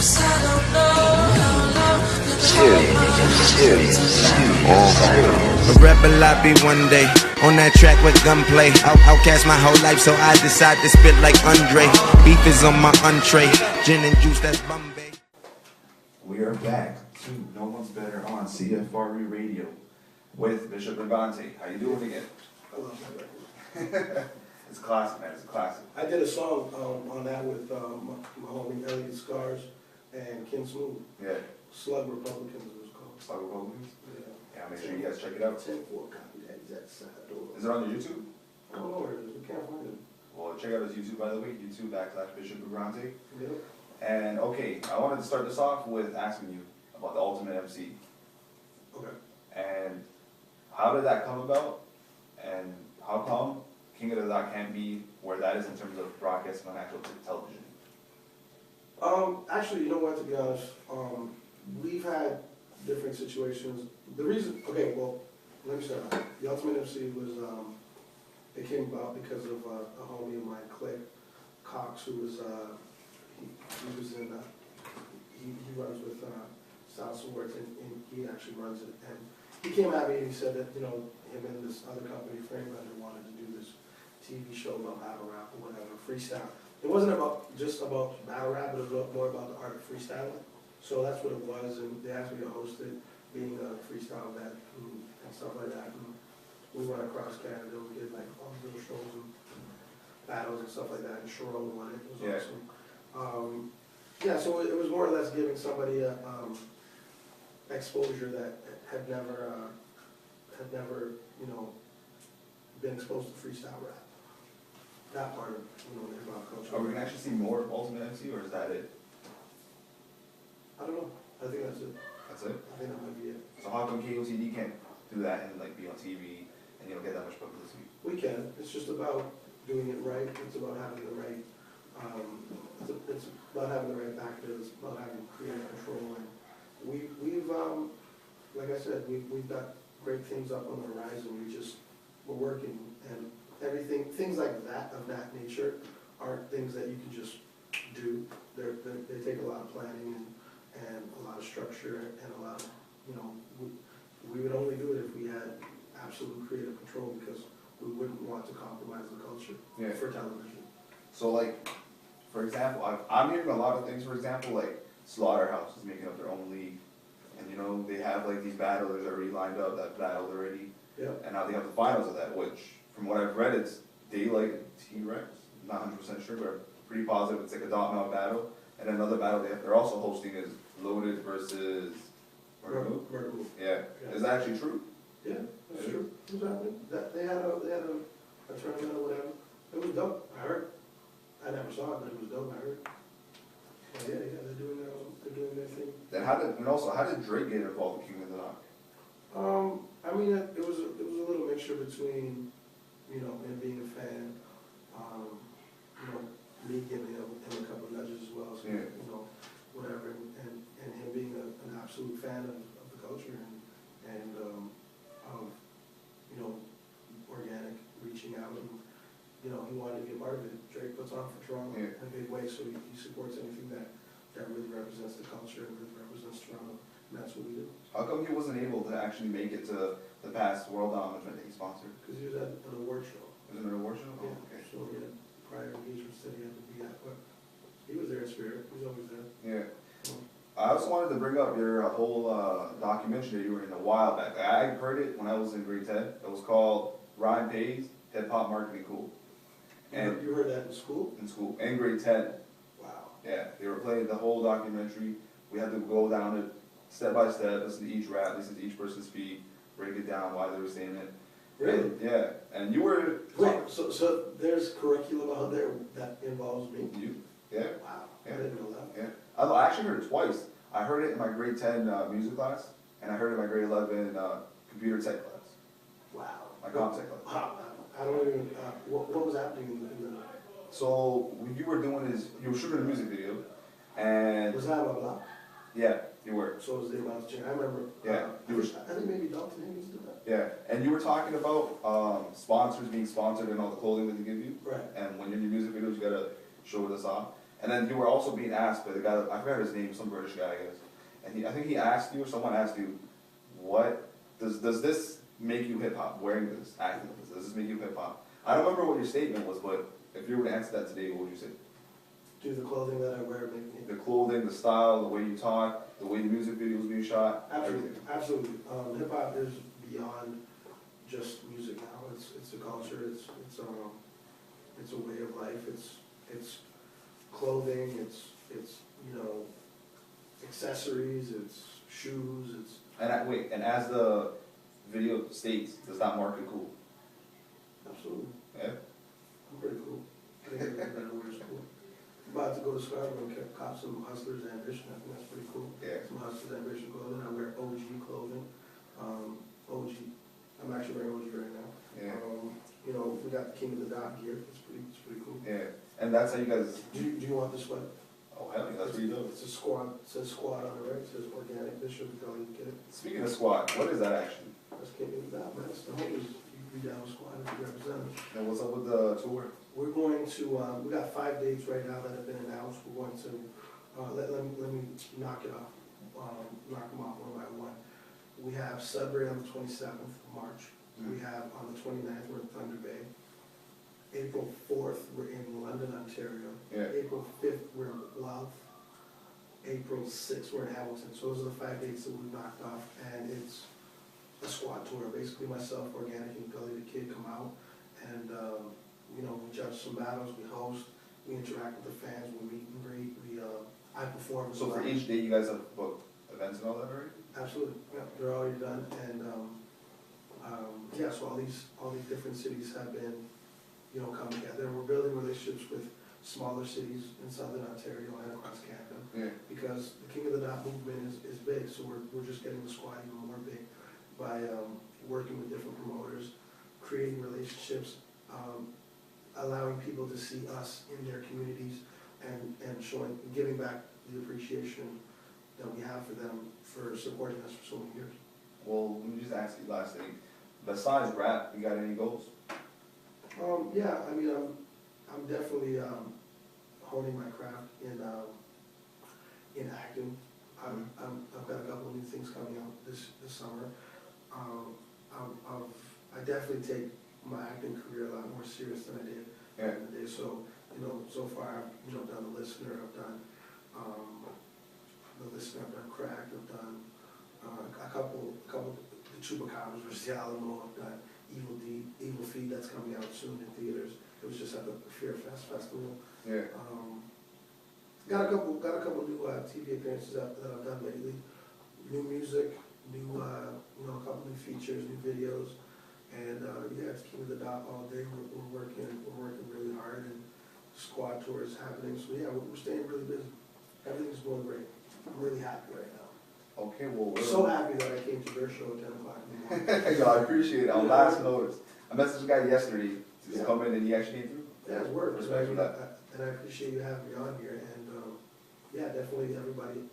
A rebel I be one day, on that track with gunplay. Outcast my whole life, so I decide to spit like Andre. Beef is on my entree, gin and juice, that's Bombay. We are back to No One's Better on CFRE Radio with Bishop Brigante. How you doing again? I love that record. It's classic, man. It's a classic. I did a song on that with my homie Elliot Scars and Ken Smooth. Yeah. Slug Republicans it was called. Slug Republicans? Yeah. Yeah, make sure you guys check it out. 10-4 copy that. He's at the side door. Is it on your YouTube? I don't know where it is. We can't find it. Well, check out his YouTube, by the way. YouTube.com/Bishop Brigante. Yep. And okay, I wanted to start this off with asking you about the Ultimate MC. Okay. And how did that come about? And how come King of the Dot can't be where that is in terms of broadcasting on actual television? Actually, you know what, to be honest, we've had different situations. The reason, okay, well, let me start out. The Ultimate MC was, it came about because of a homie of mine, Click Cox, who was, he was in, he runs with South Swords, and he actually runs it. And he came at me and he said that, you know, him and this other company, Framerunner, wanted to do this TV show about battle rap or whatever, freestyle. It wasn't just about battle rap, but it was more about the art of freestyling. So that's what it was, and they asked me to host it, being a freestyle vet and stuff like that. And we went across Canada, we did like all little shows and battles and stuff like that, and Sharon won it. It was awesome. Yeah, so it was more or less giving somebody a exposure that had never, you know, been exposed to freestyle rap. That part of, you know, the hip hop culture. Are we gonna actually see more of Ultimate MC, or is that it? I don't know. I think that's it. That's it? I think that might be it. So how come KOTD can't do that and like be on TV and you don't get that much publicity? We can. It's just about doing it right. It's about having the right. It's about having the right backers. It's about having creative control. And we've like I said, we've got great things up on the horizon. We're working, and everything, things like that of that nature aren't things that you can just do. They take a lot of planning and a lot of structure and a lot of, you know, we would only do it if we had absolute creative control, because we wouldn't want to compromise the culture for television. So like, for example, I'm hearing a lot of things, for example, like Slaughterhouse is making up their own league, and you know, they have like these battlers already lined up that battled already, and now they have the finals of that, which from what I've read, it's Daylight and T-Rex. Not 100% sure, but I'm pretty positive it's like a dot mount battle. And another battle they're also hosting is Loaded versus Murder Move. Yeah. Is that actually true? Yeah, that's true. It was happening. They had a tournament or whatever. It was dope. I heard. I never saw it, but it was dope. I heard. But yeah, they're doing their thing. Then how did Drake get involved in King of the Dot? I mean, it was a little mixture between, you know, him being a fan, you know, me giving him a couple of nudges as well, so, you know, whatever, and him being an absolute fan of the culture and of, you know, organic, reaching out, and, you know, he wanted to be a part of it. Drake puts on for Toronto in a big way, so he supports anything that really represents the culture and really represents Toronto, and that's what we do. How come he wasn't able to actually make it to the past World Dominance that he sponsored? Because he was at an award show. Was it an award show? Yeah, okay. so he had prior engagements that he had to be at, but he was there in spirit. He was always there. Yeah. I also wanted to bring up your whole documentary that you were in a while back. I heard it when I was in grade 10. It was called Rhyme Pays, Hip Hop Marketing Cool. And you heard that in school? In school, in grade 10. Wow. Yeah, they were playing the whole documentary. We had to go down it step by step, listen to each rap, listen to each person speak, break it down, why they were saying it. Really? And, yeah, and you were... Wait, so there's curriculum out there that involves me? You? Yeah. Wow, Yeah. I didn't know that. Yeah. I actually heard it twice. I heard it in my grade 10 music class, and I heard it in my grade 11 computer tech class. Wow. My comp tech class. Wow. I don't even, what was happening in the... So what you were doing is, you were shooting a music video, and... Was that a block? Yeah, you were. So it was the amount of change. I remember... Yeah. I think maybe Dalton Higgins did that. Yeah, and you were talking about sponsors being sponsored and all the clothing that they give you. Right. And when you're in your music videos, you gotta show this off. And then you were also being asked by the guy, I forgot his name, some British guy, I guess. And I think he asked you, or someone asked you, what, does this make you hip hop, wearing this, acting like this, does this make you hip hop? I don't remember what your statement was, but if you were to answer that today, what would you say? Do the clothing that I wear make me... The clothing, the style, the way you talk, the way the music videos being shot, Absolutely, everything. absolutely. Hip hop is beyond just music now. It's a culture. It's a way of life. It's clothing. It's you know, accessories. It's shoes. It's And as the video states, does that mark it cool? absolutely. Yeah. I'm pretty cool. I think everything that I wear is cool. I'm about to go to Scarborough and cop some Hustlers Ambition. I think that's pretty cool. Yeah. Some Hustlers Ambition clothing. I wear OG clothing. OG. I'm actually wearing OG right now. Yeah. You know, we got the King of the Dot gear. It's pretty cool. Yeah. And that's how you guys. Do you want this one? Oh hell yeah, that's what you do. It's a squad. It says squad on the right. It says organic. This should tell you get it. Speaking of squad, what is that actually? That's King of the Dot, man. That's the homies. You be down with squad if you represent them. And what's up with the tour? We're going to. We got 5 dates right now that have been announced. We're going to. Let me knock it off. Knock them off one by one. We have Sudbury on the 27th of March. We have on the 29th, we're in Thunder Bay. April 4th, we're in London, Ontario. Yeah. April 5th, we're in Love. April 6th, we're in Hamilton. So those are the 5 dates that we've knocked off, and it's a squad tour. Basically, myself, Organic, and Gully the Kid come out, and you know, we judge some battles, we host, we interact with the fans, we meet and greet, I perform. So for each day, you guys have booked events and all that already? Absolutely, yeah, they're already done, and yeah, so all these different cities have been, you know, come together. We're building relationships with smaller cities in southern Ontario and across Canada. Yeah. Because the King of the Dot movement is big, so we're just getting the squad even more big by working with different promoters, creating relationships, allowing people to see us in their communities, and showing, giving back the appreciation that we have for them for supporting us for so many years. Well, let me just ask you last thing. Besides rap, you got any goals? Yeah, I mean, I'm definitely honing my craft in acting. I've got a couple of new things coming out this summer. I definitely take my acting career a lot more serious than I did back in the day. So, you know, so far I've done The Listener, I've done The Listener, I've done Cracked, I've done a couple the Chupacabras versus the Alamo, I've done Evil Feed that's coming out soon in theaters. It was just at the Fear Fest festival. Yeah. Got a couple new TV appearances that I've done lately. New music, new a couple new features, new videos, and yeah, it's King of the Dot all day. We're working really hard, and squad tour is happening. So yeah, we're staying really busy. Everything's going great. I'm really happy right now. Okay, well, we're So happy that I came to your show at 10 o'clock in the morning. Yo, I appreciate it. On last notice, I messaged the guy yesterday to come in, and he actually came through. Yeah, it's work. Respect for that. And I appreciate you having me on here. And yeah, definitely everybody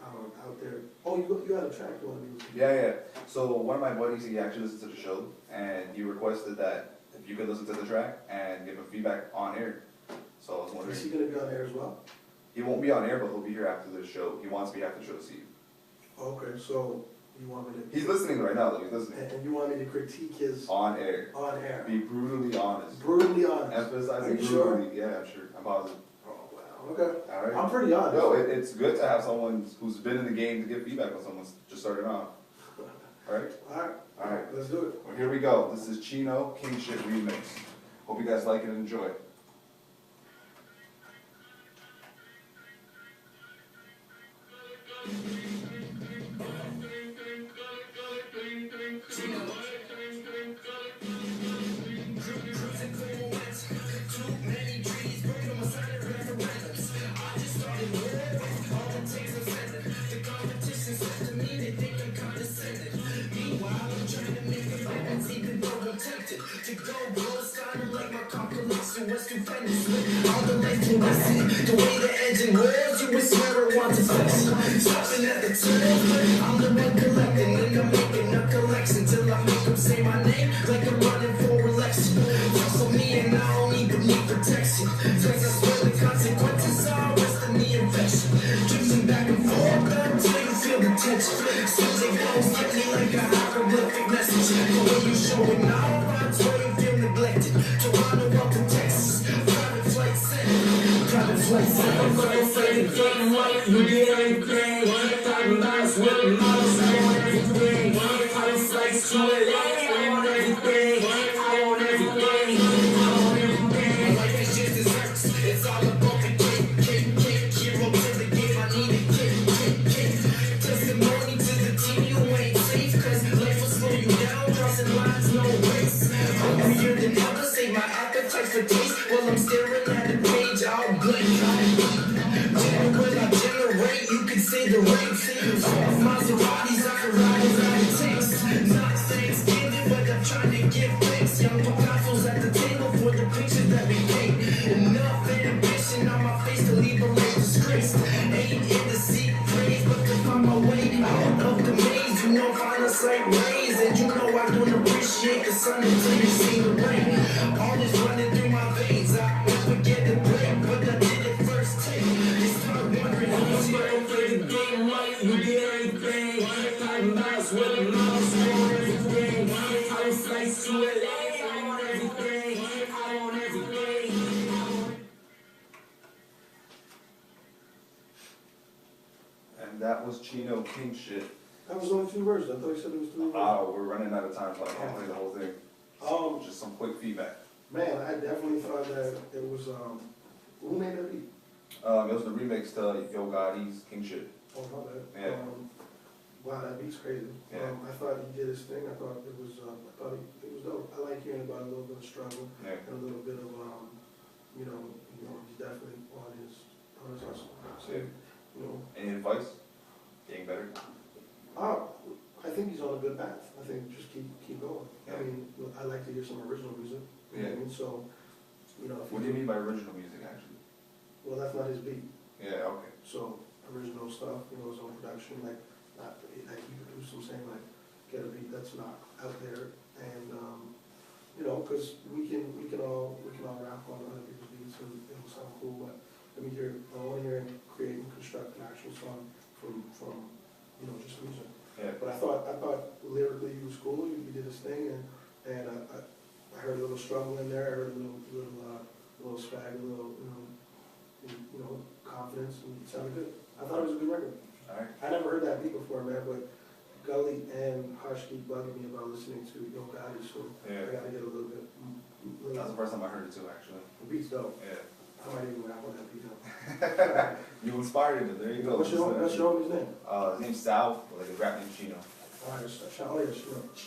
out there. Oh, you had a track you wanted me to listen to? Yeah. So one of my buddies, he actually listens to the show, and he requested that if you could listen to the track and give him feedback on air. So I was wondering. Is he going to be on air as well? He won't be on air, but he'll be here after the show. He wants me after the show to see you. Okay, so you want me to... He's listening right now, though. He's listening. And you want me to critique his... On air. On air. Be brutally honest. Brutally honest. Emphasizing Are you brutally. sure? Yeah, I'm sure. I'm positive. Oh, wow. Okay. All right. I'm pretty honest. No, it's good to have someone who's been in the game to give feedback on someone's just starting off. All right? All right, let's do it. Well, here we go. This is Chino Kingship Remix. Hope you guys like it and enjoy. To go blow, starting like my compilation was stupendous. All the life you see, the way the engine whirls, you would swear I want to flex. Stopping at the turn, I'm the one collecting, and I'm making a collection till I make them say my name like I'm running for election. Trust on me, and I don't even need protection. Cause I swear the consequences are. text. Something goes hit me like a hieroglyphic message. The way you showing out, that's where you feel neglected. Toronto, welcome Texas. Private flight center. Private flight center. I'm gonna say the game right. You did everything. Talking about swimming models. I want everything. Private flights to LA. I want everything. I want everything. I want everything. Life is just desserts. It's all about the cake. Hero to the game. I need a cake. Testimony to the team. You ain't safe. Cause life will slow you down. Crossing lines, no race. Hungrier than ever. Save my appetite for taste. While I'm staring at the page, I'll blink. When I generate, you can see the rate. Maseratis, I can ride around it takes. Not Thanksgiving, but I'm trying to give thanks. Young Picasso's at the table for the pictures that we paint. Enough ambition on my face to leave a late disgrace. Ain't in the seat praise, but to find my way out of the maze. You know, find a sight rays. And you know I don't appreciate the sun until you see the rain. All this running through my veins. I never get a break, but I did it first take. They start wondering who's gonna play the game right. You did everything. Talking about swimming models. I want everything. Private flights to LA. I want everything. I want everything. And that was Chino King shit. That was only 2 verses. I thought you said it was 3 verses. Oh, we're running out of time, so I can't play the whole thing. Just some quick feedback. Man, I definitely thought that it was, who made that beat? It was the remix to Yo Gotti's King Shit. Oh, my bad. Yeah. Wow, that beat's crazy. Yeah. I thought he did his thing. I thought it was dope. I like hearing about a little bit of struggle Yeah. and a little bit of, he's definitely on his hustle. So, Yeah. Any advice? Getting better? I think he's on a good path. I think just keep going. Yeah. I mean, I like to hear some original music. You know what I mean? So, if What do you mean by original music, actually? Well, that's not his beat. Yeah, okay. So original stuff, his own production, like he produced some saying like get a beat that's not out there, and because we can all rap on other people's beats and it'll sound cool, but I want to hear him create and construct an actual song from just music. Yeah. But I thought lyrically he was cool. He did his thing, and I heard a little struggle in there. I heard a little swag, a little confidence, and it sounded good. I thought it was a good record. All right. I never heard that beat before, man, but Gully and Hush keep bugging me about listening to Yo Gotti, so Yeah. I gotta get a little bit. That's the first time I heard it too, actually. The beat's dope. Yeah. I might even rap on that beat now. You inspired him. There you go. What's your homie's name? His name's Sal, but like a rap named Chino. Alright, shout out to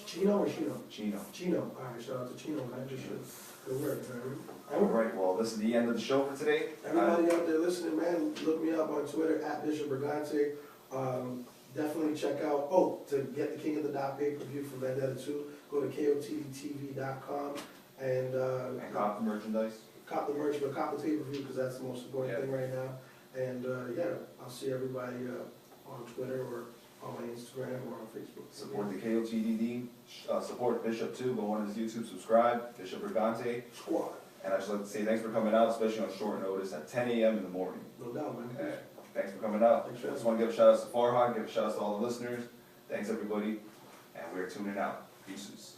Chino or Chino? Chino. Chino. Alright, shout out to Chino, man. Just good work, man. All right, well, this is the end of the show for today. Everybody out there listening, man, look me up on Twitter at Bishop Brigante. Definitely check out, to get the King of the Dot pay-per-view for Vendetta 2, go to KOTDTV.com and cop the merchandise. Cop the merch, but cop the pay-per-view because that's the most important thing right now. And I'll see everybody on Twitter or on my Instagram or on Facebook. Support the KOTDD, support Bishop too, go on his YouTube, subscribe, Bishop Brigante. Squad. And I'd just like to say thanks for coming out, especially on short notice at 10 a.m. in the morning. No doubt, man. Thanks for coming out. Thanks for I just want to give a shout out to Farhan, give a shout out to all the listeners. Thanks everybody, and we're tuning out. Peace. Peace.